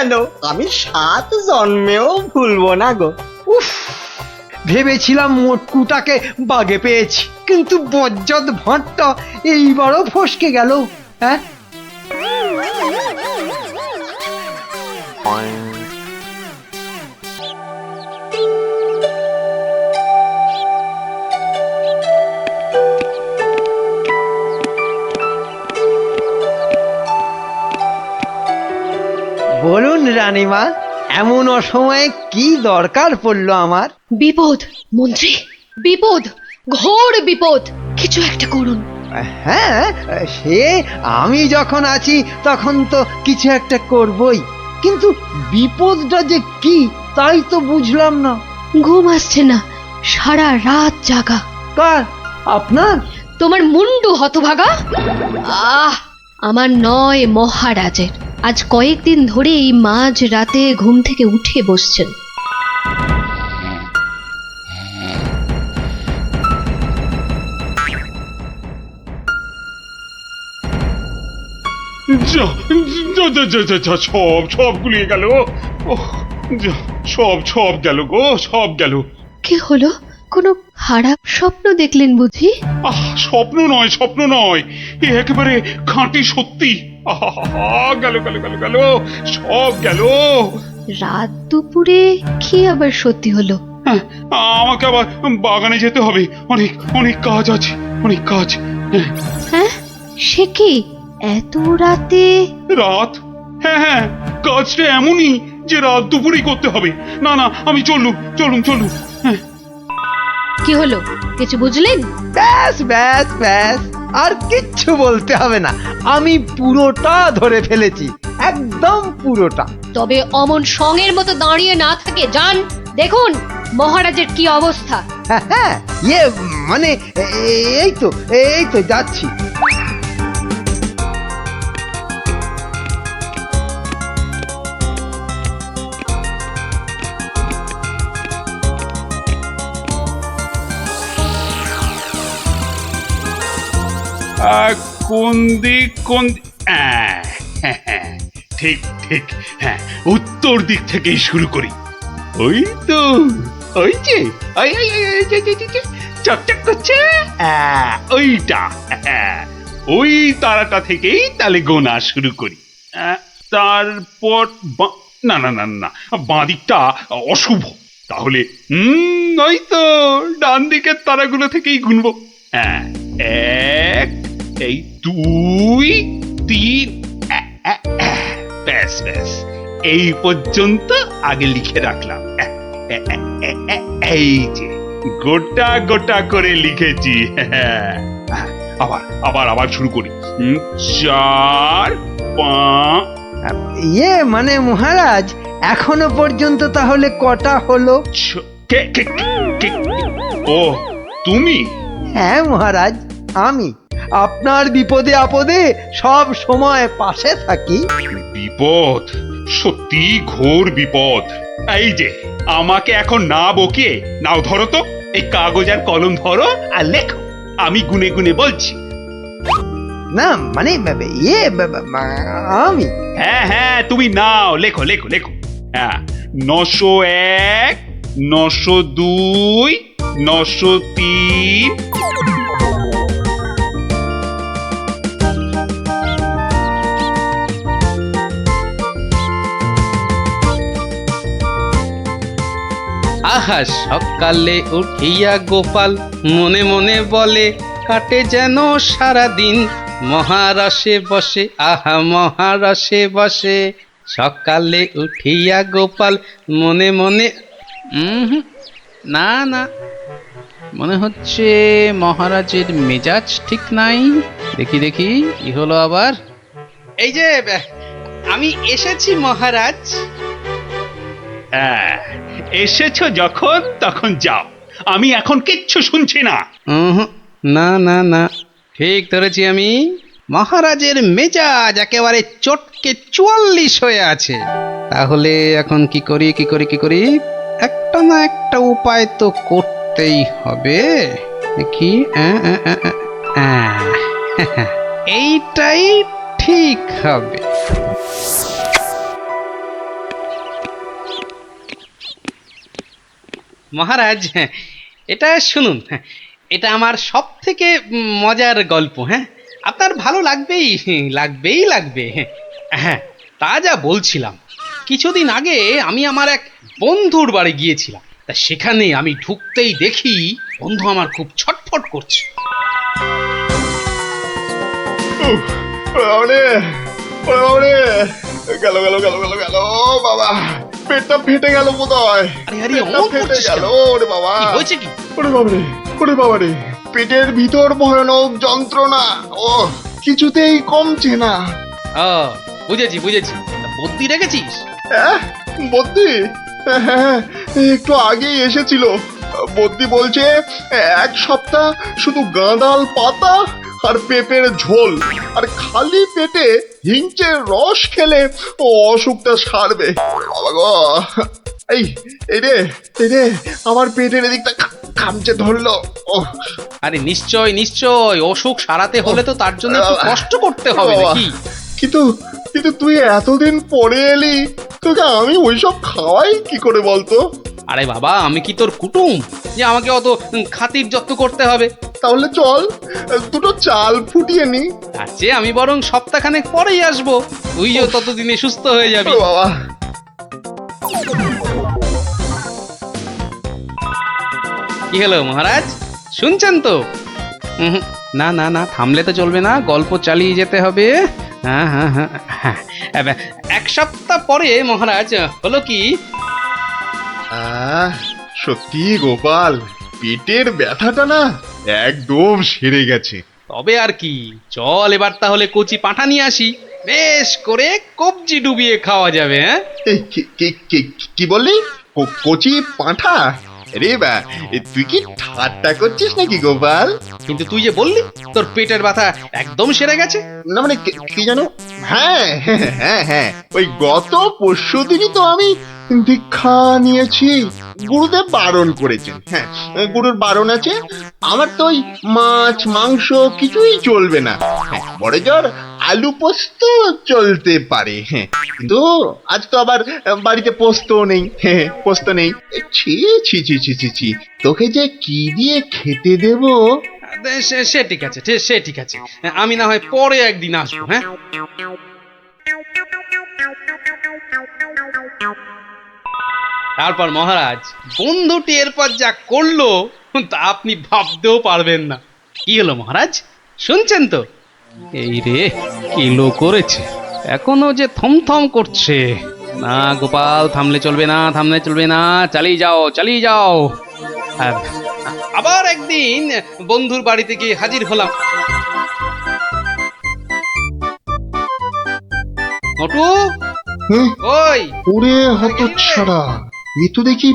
কেন, আমি 7 জন্মেও ভুলবো না গো। উফ, ভেবেছিলাম মোটকুটাকে বাগে পেয়েছি, কিন্তু বজ্জাত ভাঁটটা এইবারও ফসকে গেল। হ্যাঁ, বলুন রানীমা, এমন অসময়ে কি দরকার পড়লো আমার? বিপদ মন্ত্রী, বিপদ, ঘোর বিপদ, কিছু একটা করুন। হ্যাঁ, সে আমি যখন আছি তখন তো কিছু একটা করবই, কিন্তু বিপদটা যে কি তাই তো বুঝলাম না। ঘুম আসছে না, সারা রাত জাগা। কার? আপনার? তোমার মুন্ডু হতভাগা। আমার নয়, মহারাজের। আজ কয়েকদিন ধরে এই মাঝ রাতে ঘুম থেকে উঠে বসছেন। যা যা যা যা যা যা, সব গুলিয়ে গেল। ওহ, যা, সব গেল গো, সব গেল। কি হলো? কোনো খারাপ স্বপ্ন দেখলেন বুঝি? স্বপ্ন নয়, এ একেবারে খাঁটি সত্যি। গেল গেল গেল গেল, সব গেল। রাত দুপুরে কি আবার সত্যি হলো? হ্যাঁ, আমাকে আবার বাগানে যেতে হবে, অনেক অনেক কাজ আছে, অনেক কাজ। হ্যাঁ, সে কি এত রাতে? রাত? হ্যাঁ, কাজটা এমনই যে রাত দুপুরেই করতে হবে। না না, আমি চলুন। হ্যাঁ, কি হলো, কিছু বুঝলেন? ব্যাস ব্যাস ব্যাস, আর কিচ্ছু বলতে হবে না, আমি পুরোটা ধরে ফেলেছি, একদম পুরোটা। তবে অমন সঙের মতো দাঁড়িয়ে না থাকে, যান দেখুন মহারাজের কি অবস্থা। হ্যাঁ, মানে এই তো যাচ্ছি। কোন দিক ঠিক, হ্যাঁ, উত্তর দিক থেকেই শুরু করি। ওই তো, ওই যে চকচক করছে, ওইটা, ওই তারাটা থেকেই তাহলে গোনা শুরু করি। তারপর না, বাঁ দিকটা অশুভ, তাহলে ওই তো ডান দিকের তারাগুলো থেকেই গুনবো। হ্যাঁ, 1, এই 2, 3, ব্যাস এই পর্যন্ত আগে লিখে রাখলাম। এই যে গোটা করে লিখেছি। আবার শুরু করি। 4, 5। মানে মহারাজ, এখনো পর্যন্ত তাহলে কটা হলো? ও, তুমি? হ্যাঁ মহারাজ, আমি আপনার বিপদে আপদে সব সময় পাশে থাকি। বিপদ? সত্যি ঘোর বিপদ। এই যে আমাকে এখন না বকে নাও, ধরো তো এই কাগজ আর কলম ধরো আর লেখো, আমি গুনে গুনে বলছি। না মানে আমি? হ্যাঁ, তুমি নাও, লেখো। হ্যাঁ, 901, 902, 903। আহা, সকালে উঠিয়া গোপাল মনে মনে বলে, কাটে যেন সারাদিন মহারসে বসে, আহা মহারসে বসে। সকালে উঠিয়া গোপাল মনে মনে, না, মনে হচ্ছে মহারাজের মেজাজ ঠিক নাই। দেখি কি হলো আবার। এই যে আমি এসেছি মহারাজ। এসেছো যখন তখন যাও, আমি এখন কিচ্ছু শুনছি না। না, ঠিক ধরেছি আমি। মহারাজের মেজাজ একেবারে চটকে 44 হয়ে আছে। তাহলে এখন কি করি? একটা না একটা উপায় তো করতেই হবে। দেখি, এইটাই ঠিক হবে। মহারাজ, এটা শুনুন। এটা আমার সব থেকে মজার গল্প। হ্যাঁ, আপনার ভালো লাগবেই, লাগবে। হ্যাঁ, তা যা বলছিলাম, কিছুদিন আগে আমি আমার এক বন্ধুর বাড়ি গিয়েছিলাম। তা সেখানে আমি ঢুকতেই দেখি বন্ধু আমার খুব ছটফট করছে। ওরে ওরে গেল গেল গেল গেল গেল বাবা, পেটটা ফেটে গেল বোধহয়। আরে আরে, পেটটা অমন ফেটে করছিস গেল। কেন? ওরে বাবা, কি হয়েছে কি? ওরে বাবারে, ওরে বাবারে, পেটের ভিতর ভয়ানক যন্ত্রণা। ও কিছুতেই কমছে না। ও, বুঝেছি। তা বুদ্ধি রেখেছিস? হ্যাঁ, বদ্যি? হ্যাঁ, একটু আগেই এসেছিল। বদ্যি বলছে 1 সপ্তাহ শুধু গাঁদাল পাতা আর পেঁপের ঝোল আর খালি পেটে হিংচের রস খেলে ও অসুখটা সারবে। বাবা গো, এই এই রে আমার পেটের এদিকটা খামচে ধরলো। ও আরে নিশ্চয়, অসুখ সারাতে হলে তো তার জন্য একটু কষ্ট করতে হবে নাকি? কিন্তু কিন্তু তুই এতদিন পরে এলি, তোকে আমি ওইসব খাওয়াই কি করে বলতো? আরে বাবা, আমি কি তোর কুটুম যে আমাকে অত খাতির যত্ন করতে হবে? তাহলে চল দুটো চাল ফুটিয়ে নি। তার চেয়ে আমি বরং সপ্তাহখানেক পরেই আসবো, তুইও ততদিনে সুস্থ হয়ে যাবি। ও বাবা, কি হলো মহারাজ, শুনছেন তো? না, থামলে তো চলবে না, গল্প চালিয়ে যেতে হবে। হ্যাঁ, 1 সপ্তাহ পরে মহারাজ হলো কি, সত্যি গোপাল, পেটের ব্যথাটা না একদম সেরে গেছে। তবে আর কি, চল এবার তাহলে কচি পাঁঠা নিয়ে আসি, বেশ করে কবজি ডুবিয়ে খাওয়া যাবে। হ্যাঁ, এই, কি বললি? কচি পাঁঠা? রে বা, তুই কি ঠাট্টা করছিস নাকি গোপাল? কিন্তু তুই যে বললি তোর পেটের ব্যথা একদম সেরে গেছে। না মানে কি জানো, হ্যাঁ, ওই গত পরশুদিনই তো আমি দীক্ষা নিয়েছি। গুরুদেব বারণ করেছেন। হ্যাঁ, গুরুর বারণ আছে। আমার তো ওই মাছ মাংস কিছুই চলবে না। হ্যাঁ, বড় জোর আলু পোস্ত চলতে পারে। হ্যাঁ, কিন্তু আজ তো আবার বাড়িতে পোস্ত নেই। হ্যাঁ, পোস্ত নেই। ছি, তোকে যে কি দিয়ে খেতে দেবো? সে ঠিক আছে, আমি না হয় পরে একদিন আসবো। হ্যাঁ, তারপর মহারাজ বন্ধুটি এরপর যা করলো তা আপনি ভাবতেও পারবেন না। কি হলো মহারাজ, শুনছেন তো? এই রে, কিলো করেছে, এখনো যে থমথম করছে। না গোপাল, থামলে চলবে না, চালিয়ে যাও। আবার একদিন বন্ধুর বাড়িতে গিয়ে হাজির হলাম। নটু, হ্যাঁ, ওই ওরে হতচ্ছাড়া, এ তো দেখি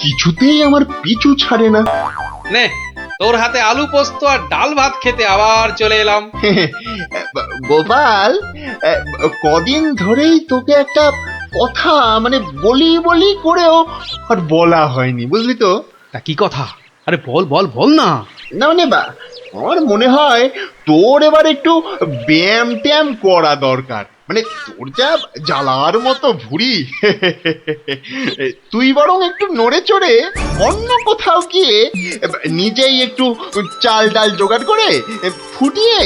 কিছুতেই আমার পিছু ছাড়ে না। নে, তোর হাতে আলু পোস্ত আর ডাল ভাত খেতে আবার চলে এলাম। গোপাল, কদিন ধরেই তোকে একটা কথা মানে বলি করেও আর বলা হয়নি, বুঝলি তো? তা কি কথা? আরে বল না। না মানে আমার মনে হয় তোর এবার একটু ব্যায়াম ট্যায়াম করা দরকার। মানে তোর যা জ্বালার মতো ভুঁড়ি, তুই বরং একটু নড়ে চড়ে অন্য কোথাও গিয়ে নিজেই একটু চাল ডাল জোগাড় করে ফুটিয়ে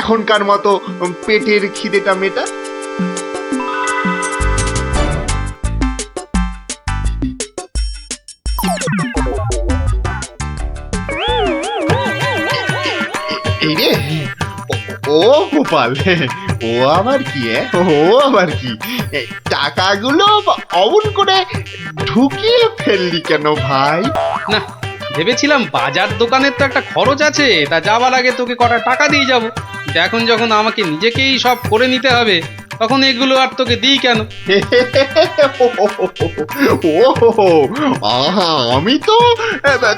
এখনকার মতো পেটের খিদেটা মেটা। এই রে, ও গোপাল, ও আবার কি? টাকাগুলো অমন করে ঢুকিয়ে ফেললি কেন ভাই? না, ভেবেছিলাম বাজার দোকানের তো একটা খরচ আছে, তা যাবার আগে তোকে কটা টাকা দিয়ে যাব। এখন যখন আমাকে নিজেকেই সব করে নিতে হবে, তখন এগুলো আর তোকে দিই কেন? আহা, আমি তো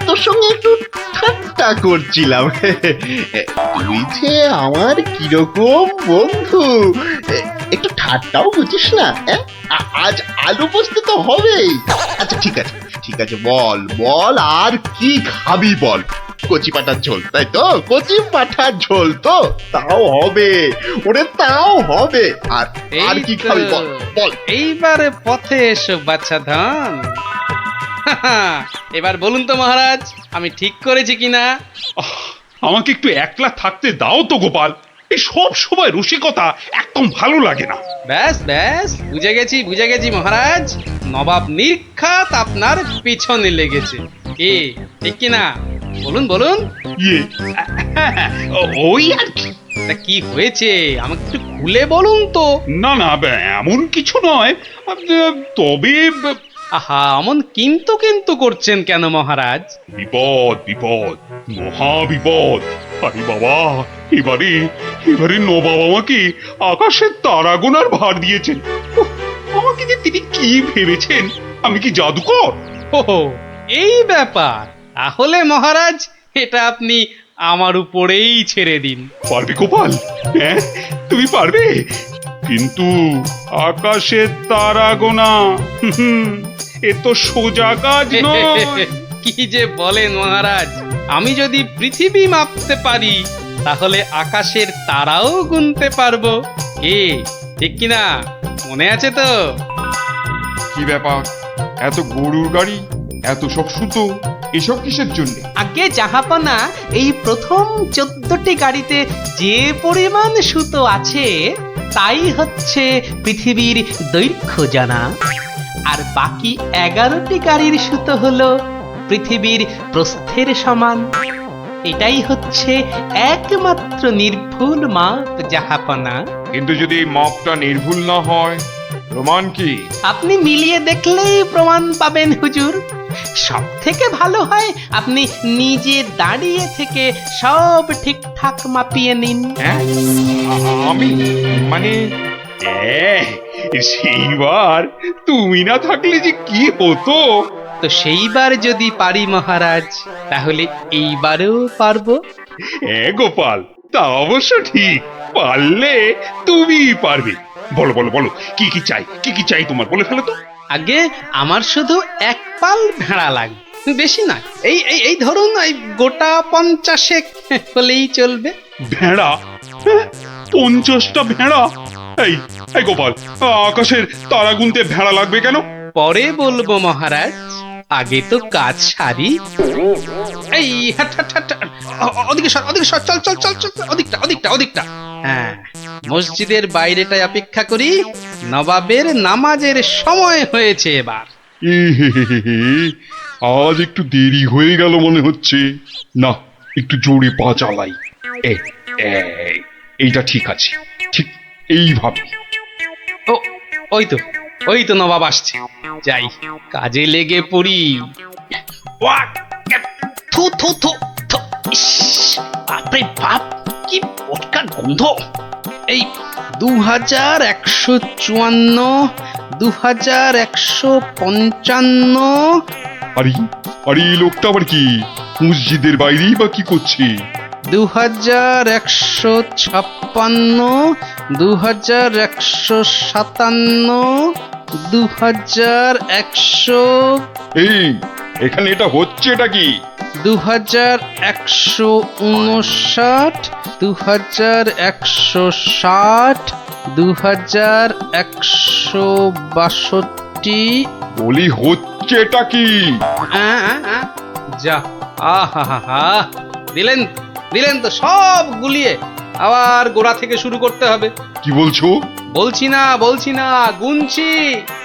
তোর সঙ্গে একটু ঠাট্টা করছিলাম। তুই যে আমার কিরকম বন্ধু, একটু ঠাট্টাও বুঝিস না? আজ আলু পোস্ত তো হবেই। আচ্ছা ঠিক আছে, বল আর কি খাবি বল। কচি পাঠার ঝোল, তাই তো? কচি পাঠার ঝোল তো তাও হবে, ওরে তাও হবে। আর কি খাবি বল? এইবারে পথে এসো বাচ্চা ধন। এবার বলুন তো মহারাজ, আমি ঠিক করেছি কিনা? আহ, আমাকে একটু একলা থাকতে দাও তো গোপাল। এই সব সময় রসিকতা একদম ভালো লাগে না। ব্যাস ব্যাস, বুঝে গেছি মহারাজ, নবাব নির্ঘাত আপনার পিছনে লেগেছে। কি ঠিক কিনা? বলুন বলুন। ইয়ে ওই আর কি। তা কি হয়েছে আমাকে একটু খুলে বলুন তো। না না, এমন কিছু নয়। তবে আহা, অমন কিন্তু কিন্তু করছেন কেন মহারাজ? বিপদ বিপদ, মহা বিপদ। আরে বাবা, এবারে নবাব আমাকে আকাশের তারা গোনার ভার দিয়েছেন। উফ, আমাকে যে তিনি কি ভেবেছেন, আমি কি জাদুকর? ওহো, এই ব্যাপার। তাহলে মহারাজ, এটা আপনি আমার উপরেই ছেড়ে দিন। পারবে গোপাল? হ্যাঁ, তুমি পারবে? কিন্তু আকাশের তারা গোনা, এ তো সোজা কাজ নয়। কি যে বলেন মহারাজ, আমি যদি পৃথিবী মাপতে পারি তাহলে আকাশের তারাও গুনতে পারবো। কি ঠিক কিনা? মনে আছে তো? কি ব্যাপার, এত গরুর গাড়ি, এত সব সুতো, এসব কিসের জন্য? আগে জাহাপনা, এই প্রথম 14টি গাড়িতে যে পরিমাণ সুতো আছে তাই হচ্ছে পৃথিবীর দৈর্ঘ্য জানা, আর বাকি 11টি গাড়ির সুতো হলো পৃথিবীর প্রস্থের সমান। এটাই হচ্ছে একমাত্র নির্ভুল মাপ জাহাপনা। কিন্তু যদি এই মাপটা নির্ভুল না হয়, প্রমাণ কি? আপনি মিলিয়ে দেখলেই প্রমাণ পাবেন হুজুর। সব থেকে ভালো হয় আপনি নিজে দাঁড়িয়ে থেকে সব ঠিকঠাক মাপিয়ে নিন। হ্যাঁ, আমি মানে সেইবার তুমি না থাকলে যে কি হতো। তো সেইবার যদি পারি মহারাজ, তাহলে এইবারেও পারবো। হ্যাঁ গোপাল, তা অবশ্য ঠিক। পারলে তুমি পারবে। বলো বলো বলো, কি কি চাই, কি কি চাই তোমার, বলে ফেলো তো। আগে আমার শুধু এক পাল ভেড়া লাগবে, বেশি না। এই এই এই ধরুন, এই গোটা 50 হলেই চলবে। ভেড়া? 50টা ভেড়া? এই এই গোপাল, আকাশের তারা গুনতে ভেড়া লাগবে কেন? পরে বলবো মহারাজ, আগে তো কাজ সারি। এই হাট হাট হাট, ওদিকে সর, ওদিকে সর, চল চল চল চল, ওদিকটা ওদিকটা ওদিকটা। হ্যাঁ, মসজিদের বাইরেটায় অপেক্ষা করি, নবাবের নামাজের সময় হয়েছে এবার। আজ একটু দেরি হয়ে গেল মনে হচ্ছে। না, একটু জোরে পা চালাই। এইটা ঠিক আছে, ঠিক এইভাবে। ও, ওই তো নবাব আসছে। যাই, কাজে লেগে পড়ি। ওয়াক! থু থু থু থু, ইস, বাপরে বাপ, কি পটকার গন্ধ। এই 2154, 2155। আরে আরে, এই লোকটা আবার কি মসজিদের বাইরেই বা কি করছে? 2156, 2157, 2100। এই এখানে এটা হচ্ছে, এটা কি? 2159, 2160, 2162। বলি হচ্ছে এটা কি? যা, আহা, দিলেন দিলেন তো সব গুলিয়ে। আবার গোড়া থেকে শুরু করতে হবে। কি বলছো? বলছি না, গুনছি।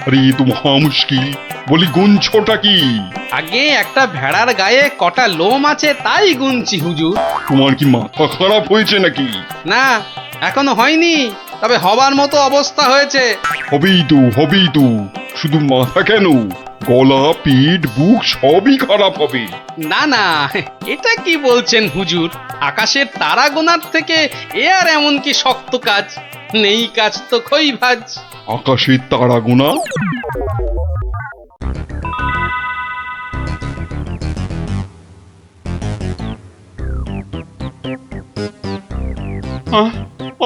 আরে এ তো মহা মুশকিল। বলি গুনছোটা কি? আগে একটা ভেড়ার গায়ে কটা লোম আছে তাই গুনছি হুজুর। তোমার কি মাথা খারাপ হয়েছে নাকি? না, এখনো হয়নি, তবে হবার মতো অবস্থা হয়েছে। হবেই তো, শুধু মাথা কেন, গলা, পিঠ, বুক সবই খারাপ হবে। না, এটা কি বলছেন হুজুর? আকাশের তারা গোনার থেকে এ আর এমন কি শক্ত কাজ? নেই কাজ তো খই ভাজ। আকাশের তারা গোনা?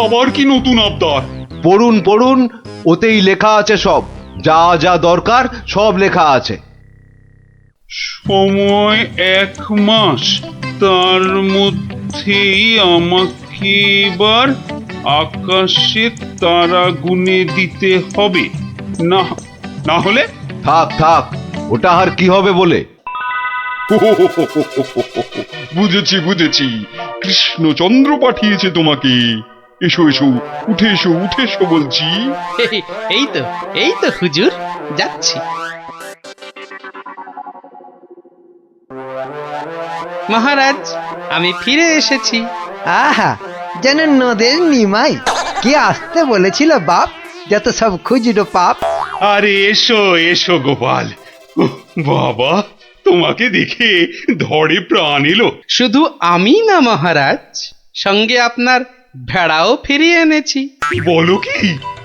আবার কি নতুন আবদার? পড়ুন পড়ুন, ওতেই লেখা আছে সব, যা যা দরকার সব লেখা আছে। সময় 1 মাস, তার মধ্যেই আমাকে এবার আকাশে তারা গুনে দিতে হবে। না, না হলে থাক থাক, ওটা আর কি হবে বলে? বুঝেছি বুঝেছি, কৃষ্ণচন্দ্র পাঠিয়েছে তোমাকে। এসো এসো, উঠে এসো উঠে এসো বলছি। এই তো হুজুর, যাচ্ছি। মহারাজ, আমি ফিরে এসেছি। আহা, যেন নদের নিমাই। কে আসতে বলেছিল বাপ, যত সব খুচরো পাপ। আরে এসো এসো গোপাল। উহ, বাবা, তোমাকে দেখে ধরে প্রাণ এলো। শুধু আমি না মহারাজ, সঙ্গে আপনার ভেড়াও ফিরিয়ে এনেছি। বলো কি?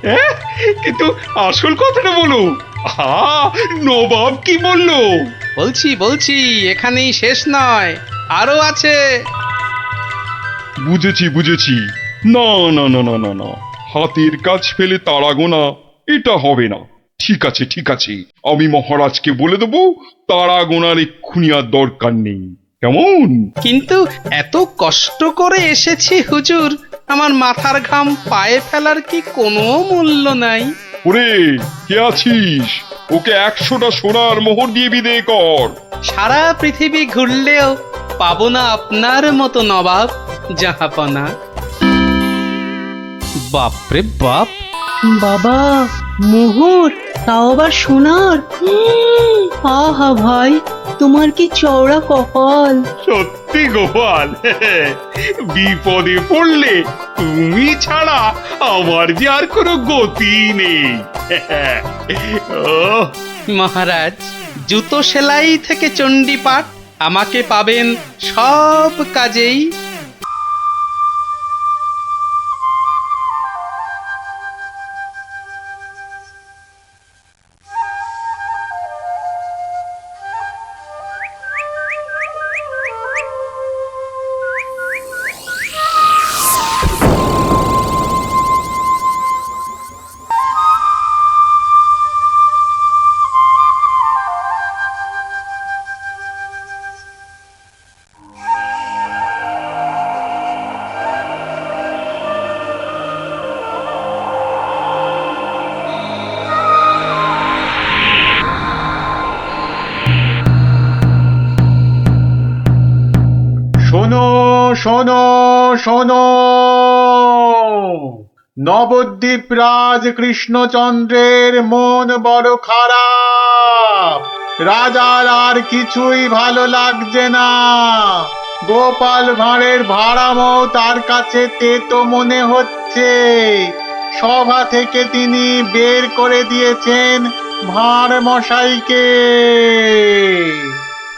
হ্যাঁ? কিন্তু আসল কথাটা বলো। নবাব কি বললো? বলছি, এখানেই শেষ নয়, আরো আছে। বুঝেছি বুঝেছি। না না না না না না, হাতের কাজ ফেলে তারা গোনা এটা হবে না। ঠিক আছে ঠিক আছে, আমি মহারাজকে বলে দেবো তারা গোনার এক্ষুনি আর দরকার নেই। কেমন? কিন্তু এত কষ্ট করে এসেছি হুজুর, আমার মাথার ঘাম পায়ে ফেলার কি কোনো মূল্য নাই? ওরে, কে আছিস? ওকে 100টা সোনার মোহর দিয়ে বিদে কর। সারা পৃথিবী ঘুরলেও পাবো না আপনার মতো নবাব জাহাপনা। বাপরে বাপ! বাবা, মোহর, তাও আবার সোনার। আহা ভাই, তোমার কি চওড়া কপাল। সত্যি গোপাল, বিপদে পড়লে তুমি ছাড়া আমার যে আর কোনো গতি নেই। ওহ, মহারাজ, জুতো সেলাই থেকে চণ্ডীপাঠ আমাকে পাবেন সব কাজেই। শোনো শোনো শোনো, নবদ্বীপ রাজ কৃষ্ণচন্দ্রের মন বড় খারাপ। রাজার আর কিছুই ভালো লাগছে না। গোপাল ভাঁড়ের ভাড়ামো তার কাছে তেতো মনে হচ্ছে। সভা থেকে তিনি বের করে দিয়েছেন ভাঁড় মশাইকে।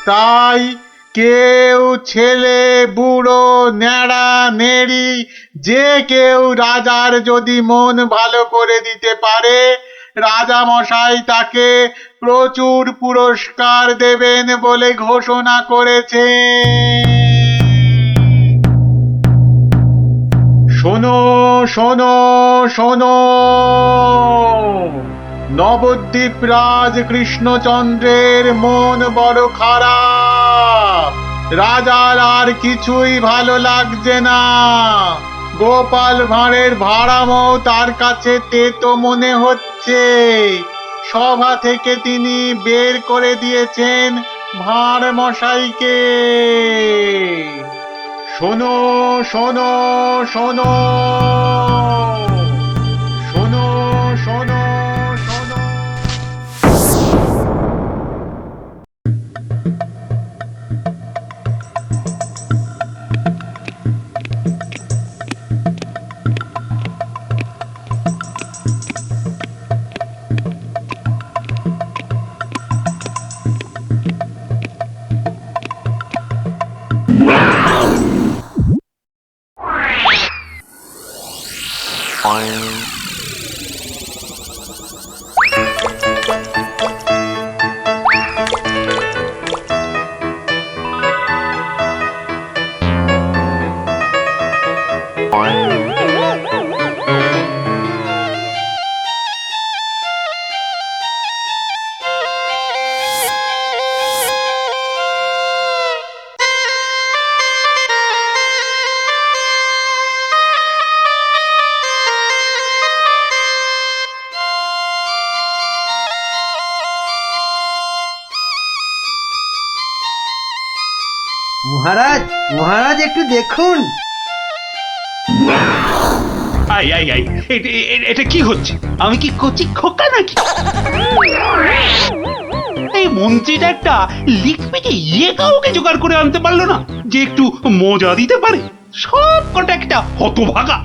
তাই কেউ, ছেলে বুড়ো ন্যাড়া নেড়ি, যে কেউ রাজার যদি মন ভালো করে দিতে পারে, রাজা মশাই তাকে প্রচুর পুরস্কার দেবেন বলে ঘোষণা করেছে। শোনো শোনো শোনো, নবদ্বীপ রাজ কৃষ্ণচন্দ্রের মন বড় খারাপ। রাজার আর কিছুই ভালো লাগছে না। গোপাল ভাঁড়ের ভাড়ামো তার কাছে তেতো মনে হচ্ছে। সভা থেকে তিনি বের করে দিয়েছেন ভাঁড় মশাইকে। শোনো শোনো শোনো, শোনো শোনো শোনো। মহারাজ মহারাজ একটু দেখুন। আই আই আই এটা কি হচ্ছে? আমি কি কচি খোকা নাকি? এই মন্ত্রীটা একটা লিখবিকে কাউকে জোগাড় করে আনতে পারলো না যে একটু মজা দিতে পারে। সব কটা একটা হতভাগা।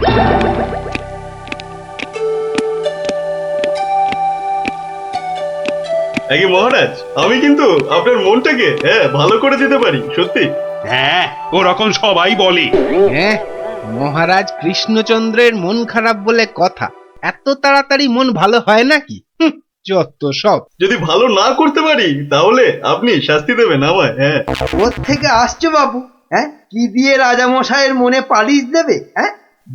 আগে মহারাজ, আমি কিন্তু আপনার মনটাকে ভালো করে দিতে পারি, সত্যি। হ্যাঁ, ওরকম সবাই বলে। হ্যাঁ, মহারাজ কৃষ্ণচন্দ্রের মন খারাপ বলে কথা। এত তাড়াতাড়ি মন ভালো হয় নাকি? যত সব। যদি ভালো না করতে পারি তাহলে আপনি শাস্তি দেবেন আমায়। হ্যাঁ, ওর থেকে আসছো বাবু? হ্যাঁ, কি দিয়ে রাজামশাইয়ের মনে পালিশ দেবে? হ্যাঁ,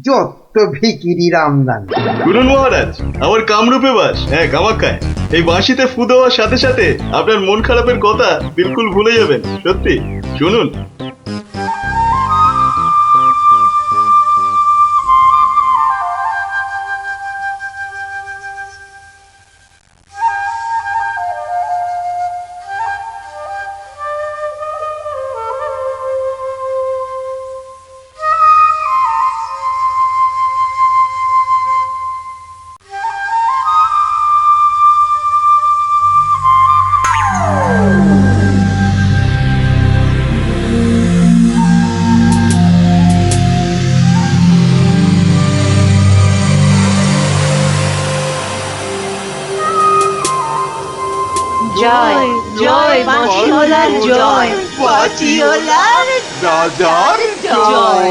যত ভিকিরি রামদান। শুনুন মহারাজ, আমার কামরূপে বাস, কামাখ্যায়। এই বাঁশিতে ফু দেওয়ার সাথে সাথে আপনার মন খারাপের কথা বিলকুল ভুলে যাবেন, সত্যি। শুনুন। জয় জয় বাঁশিওয়ালার জয়, বাঁশিওয়ালার রাজার জয়।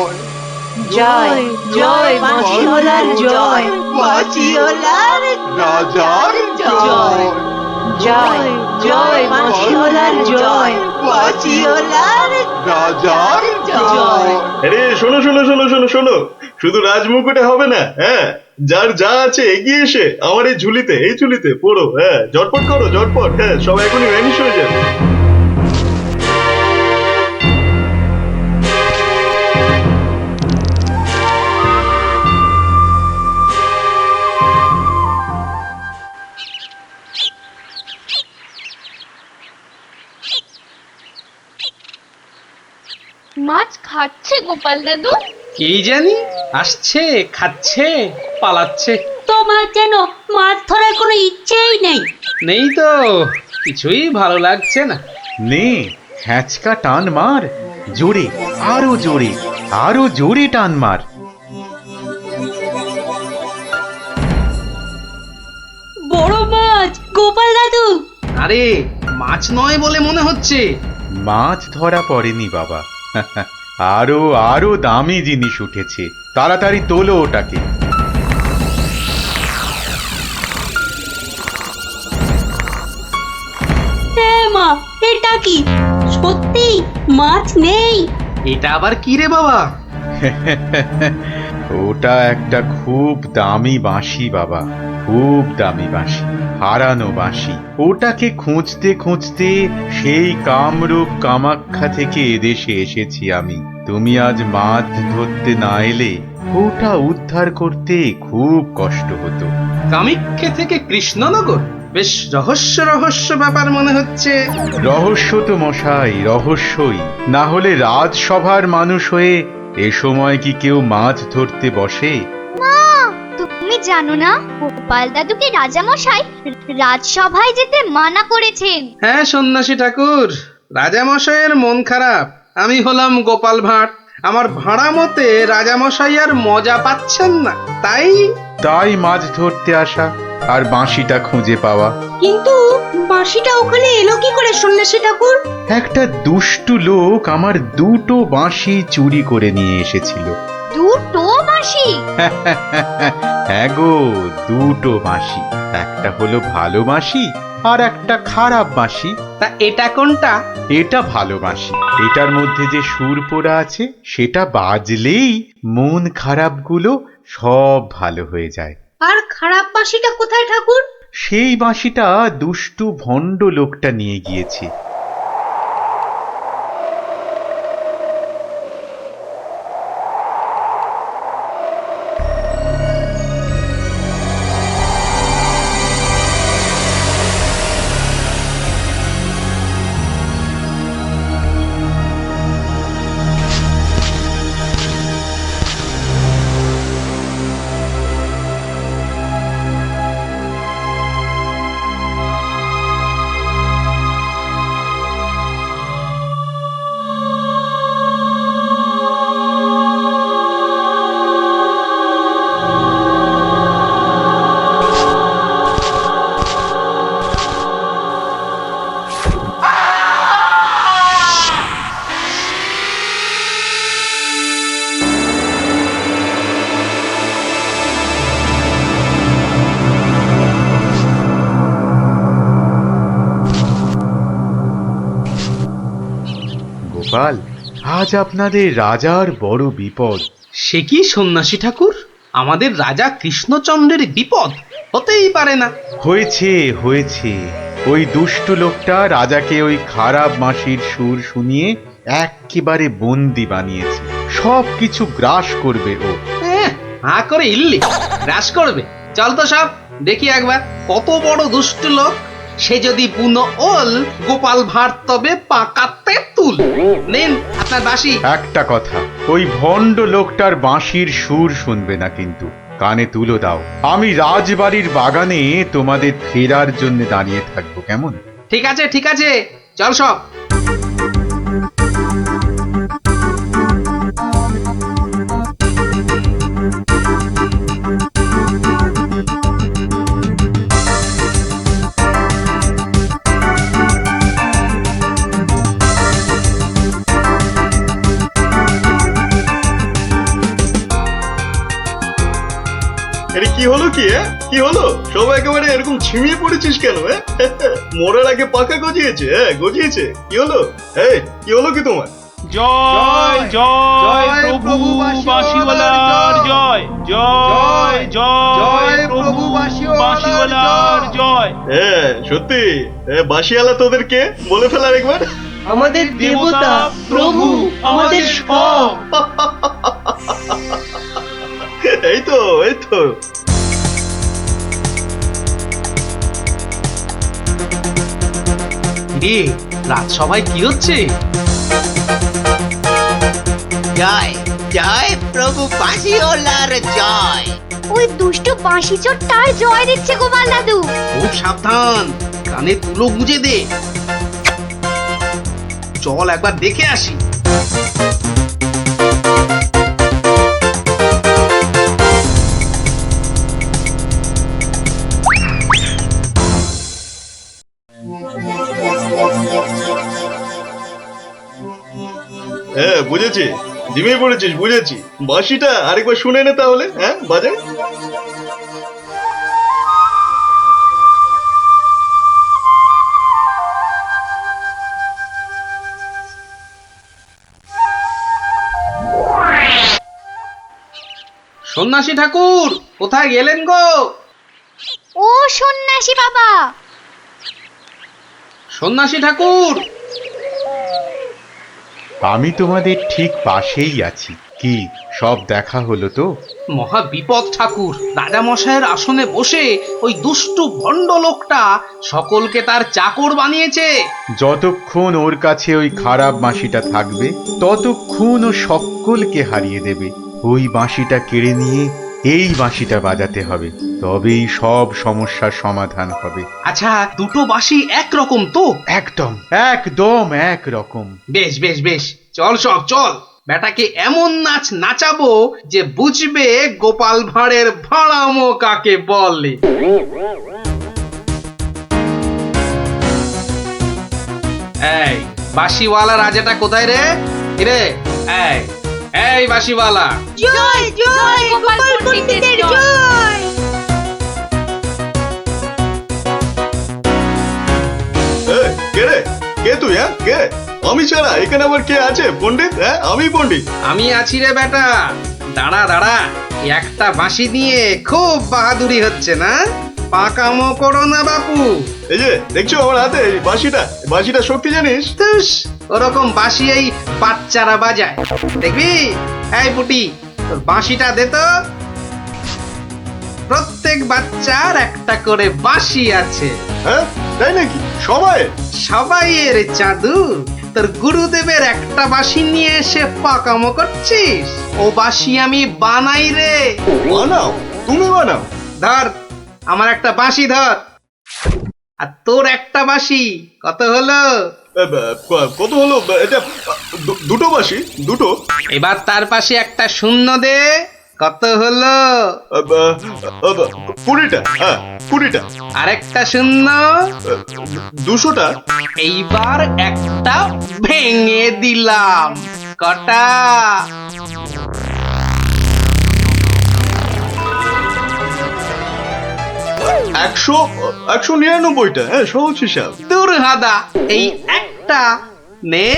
জয় জয় বাঁশিওয়ালার জয়, বাঁশিওয়ালার রাজার জয়। জয় জয় বাঁশিওয়ালার জয়, বাঁশিওয়ালার রাজার জয়। আরে শোনো শোনো শোনো শোনো শোনো, শুধু রাজমুকুটে হবে না। যার যা আছে এগিয়ে এসে আমার এই ঝুলিতে পড়ো। ঝটপট করো, ঝটপট। সব এখনই ভ্যানিশ হয়ে যাবে। মাছ খাচ্ছে গোপাল দাদু? কি জানি, আসছে, খাচ্ছে, পালাচ্ছে। তোমার যেন মাছ ধরার কোনো ইচ্ছেই নেই। নেই তো, কিছুই ভালো লাগছে না। নে হ্যাঁচকা টান মার, জোরে, আরো জোরে, আরো জোরে টান মার। বড় মাছ গোপাল দাদু। আরে মাছ নয় বলে মনে হচ্ছে। মাছ ধরা পড়েনি বাবা, আরো আরো দামি জিনিস উঠেছে। তাড়াতাড়ি তোলো ওটাকে। মা, এটা কি সত্যি মাছ নেই? এটা আবার কি রে বাবা? ওটা একটা খুব দামি বাঁশি বাবা, খুব দামি বাঁশি, হারানো বাঁশি। ওটাকে খুঁজতে খুঁজতে সেই কামরূপ কামাখ্যা থেকে এদেশে এসেছি আমি। তুমি আজ মাছ ধরতে না এলে ওটা উদ্ধার করতে খুব কষ্ট হতো। কামাখ্যা থেকে কৃষ্ণনগর? বেশ রহস্য রহস্য ব্যাপার মনে হচ্ছে। রহস্য তো মশাই, রহস্যই। না হলে রাজসভার মানুষ হয়ে এ সময় কি কেউ মাছ ধরতে বসে? তুমি জানো না গোপাল দাদুকে রাজামশাই রাজসভায় যেতে মানা করেছেন। হ্যাঁ সন্ন্যাসী ঠাকুর, রাজামশাইয়ের মন খারাপ। আমি হলাম গোপাল ভাঁড়। আমার ভাড়া মতে রাজামশাই আর মজা পাচ্ছেন না, তাই মাছ ধরতে আসা আর বাঁশিটা খুঁজে পাওয়া। কিন্তু বাঁশিটা ওখানে এলো কি করে সন্ন্যাসী ঠাকুর? একটা দুষ্টু লোক আমার দুটো বাঁশি চুরি করে নিয়ে এসেছিল। দুটো বাঁশি? হ্যাঁ গো, দুটো বাঁশি। একটা হলো ভালো বাঁশি আর একটা খারাপ বাঁশি। তা এটা কোনটা? এটা ভালো বাঁশি। এটার মধ্যে যে সুর পোড়া আছে সেটা বাজলেই মন খারাপগুলো সব ভালো হয়ে যায়। আর খারাপ বাঁশিটা কোথায় ঠাকুর? সেই বাঁশিটা দুষ্টু ভণ্ড লোকটা নিয়ে গিয়েছে। গোপাল, আজ আপনাদের রাজার বড় বিপদ। সে কি সন্ন্যাসী ঠাকুর, আমাদের রাজা কৃষ্ণচন্দ্রের বিপদ? হতেই পারে না। হয়েছে হয়েছে, ওই দুষ্ট লোকটা রাজাকে ওই খারাপ মাসির সুর শুনিয়ে একেবারে বন্দি বানিয়েছে। সব কিছু গ্রাস করবে ও। হা করে ইল্লি গ্রাস করবে? চল তো সব দেখি একবার, কত বড় দুষ্ট লোক। সে যদি বুনো ওল, গোপাল ভাঁড় তবে পাকাতে তুল। নিন আপনার বাঁশি। একটা কথা, ওই ভণ্ড লোকটার বাঁশির সুর শুনবে না কিন্তু। কানে তুলো দাও, আমি রাজবাড়ির বাগানে তোমাদের ফেরার জন্য দাঁড়িয়ে থাকবো, কেমন? ঠিক আছে ঠিক আছে, চল সব। এটা কি হলো কি? কি হলো? সব একেবারে এরকম ছিমিয়ে পড়েছিস কেন? মরার আগে পাকা গজিয়েছে, গজিয়েছে। কি হলো? এই কি হলো কি তোমার? জয় জয় প্রভু বাঁশিওয়ালার জয়, জয় জয় প্রভু বাঁশিওয়ালার জয়। হ্যাঁ সত্যি, বাঁশিওয়ালা তোদের কে বলে ফেলার একবার? আমাদের দেবতা, প্রভু, আমাদের সব। এই তো এই তো। রাজসভায় কি হচ্ছে? জয় জয় প্রভু বাঁশিওয়ালার জয়। ওই দুষ্ট বাঁশি চোর তার জয় দিচ্ছে গোপাল দাদু। খুব সাবধান, কানে তুলো গুঁজে দে। চল একবার দেখে আসি। হ্যাঁ বুঝেছি, জিমিয়ে পড়েছিস, বুঝেছি। বাঁশিটা আরেকবার শুনে নে তাহলে। হ্যাঁ বাজে। সন্ন্যাসী ঠাকুর কোথায় গেলেন গো? ও সন্ন্যাসী বাবা, সন্ন্যাসী ঠাকুর। আমি তোমাদের ঠিক পাশেই আছি। কি সব দেখা হলো তো? মহা বিপদ ঠাকুর। রাজা মশাইয়ের আসনে বসে ওই দুষ্টু ভণ্ড লোকটা সকলকে তার চাকর বানিয়েছে। যতক্ষণ ওর কাছে ওই খারাপ বাঁশিটা থাকবে, ততক্ষণ ও সকলকে হারিয়ে দেবে। ওই বাঁশিটা কেড়ে নিয়ে এই বাঁশিটা বাজাতে হবে, তবেই সব সমস্যার সমাধান হবে। আচ্ছা, দুটো বাঁশি একরকম তো? একদম একদম একরকম। বেশ বেশ বেশ, চল সব চল। বেটাকে এমন নাচ নাচাবো যে বুঝবে গোপাল ভাঁড়ের ভাড়ামো কাকে বলে। এই বাঁশিওয়ালা রাজাটা কোথায় রে? রে এই এই বাঁশিওয়ালা। জয় জয় গোপাল পণ্ডিতের জয়। কে রে? কে তুই? হ্যাঁ কে? আমি ছাড়া এখানে আবার কে আছে? পণ্ডিত? হ্যাঁ আমি পণ্ডিত। আমি আছি রে বেটা। দাঁড়া দাঁড়া, একটা বাঁশি নিয়ে খুব বাহাদুরি হচ্ছে না? পাকামো করো না বাপু। এই যে দেখছো আমার হাতে এই বাঁশিটা, বাঁশিটা শক্তি জানিস? তুস, ওরকম বাঁশি এই বাচ্চারা বাজায়, দেখবি? এই পুটি, তোর বাঁশিটা দে তো। প্রত্যেক বাচ্চার একটা করে বাঁশি আছে। হ্যাঁ তাই নাকি? সবাই? সবাইয়ের চাঁদু। তোর গুরুদেবের একটা বাঁশি নিয়ে এসে পাকামো করছিস? ও বাঁশি আমি বানাই রে। বানাও? তুমি বানাও? ধর আমার একটা বাঁশি ধর, আর তোর একটা বাঁশি। কত হলো? কত হলো? এটা দুটো বাঁশি, দুটো। এবার তার পাশে একটা শূন্য দে। কত হলো? 20টা। হ্যাঁ 20টা। আরেকটা শূন্য। 200টা। এইবার একটা ভেঙে দিলাম। কটা? 199টা। হ্যাঁ সহজ হিসাব। দূর হাদা, এই একটা নে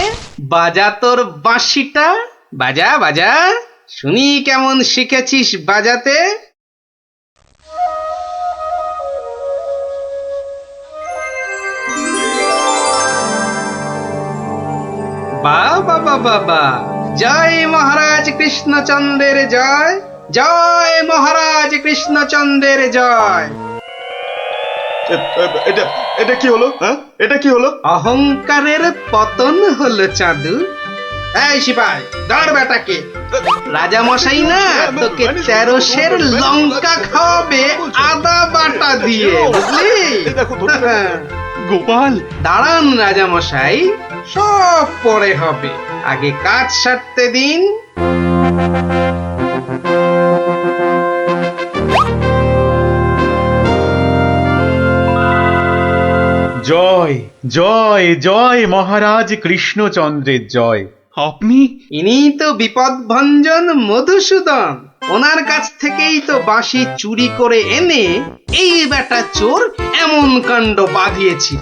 বাজা তোর বাঁশিটা, বাজা বাজা, শুনি কেমন শিখেছিস বাজাতে। বাবা বাবা বা, জয় মহারাজ কৃষ্ণচন্দ্রের জয়, জয় মহারাজ কৃষ্ণচন্দ্রের জয়। এটা এটা কি হলো? হ্যাঁ, এটা কি হলো? অহংকারের পতন হলো চাঁদু। এই সিপাই, ধর বেটাকে। রাজা মশাই না তোকে 13 সের লঙ্কা খাওয়াবে আদা বাটা দিয়ে, বুঝলি? গোপাল, দাঁড়ান রাজা মশাই, সব পরে হবে, আগে কাজ সারতে দিন। জয় জয় জয় মহারাজ কৃষ্ণচন্দ্রের জয়। আপনি? ইনি তো বিপদ ভঞ্জন মধুসূদন, ওনার কাছ থেকেই তো বাঁশি চুরি করে এনে এই বেটা চোর এমন কাণ্ড বাঁধিয়েছি।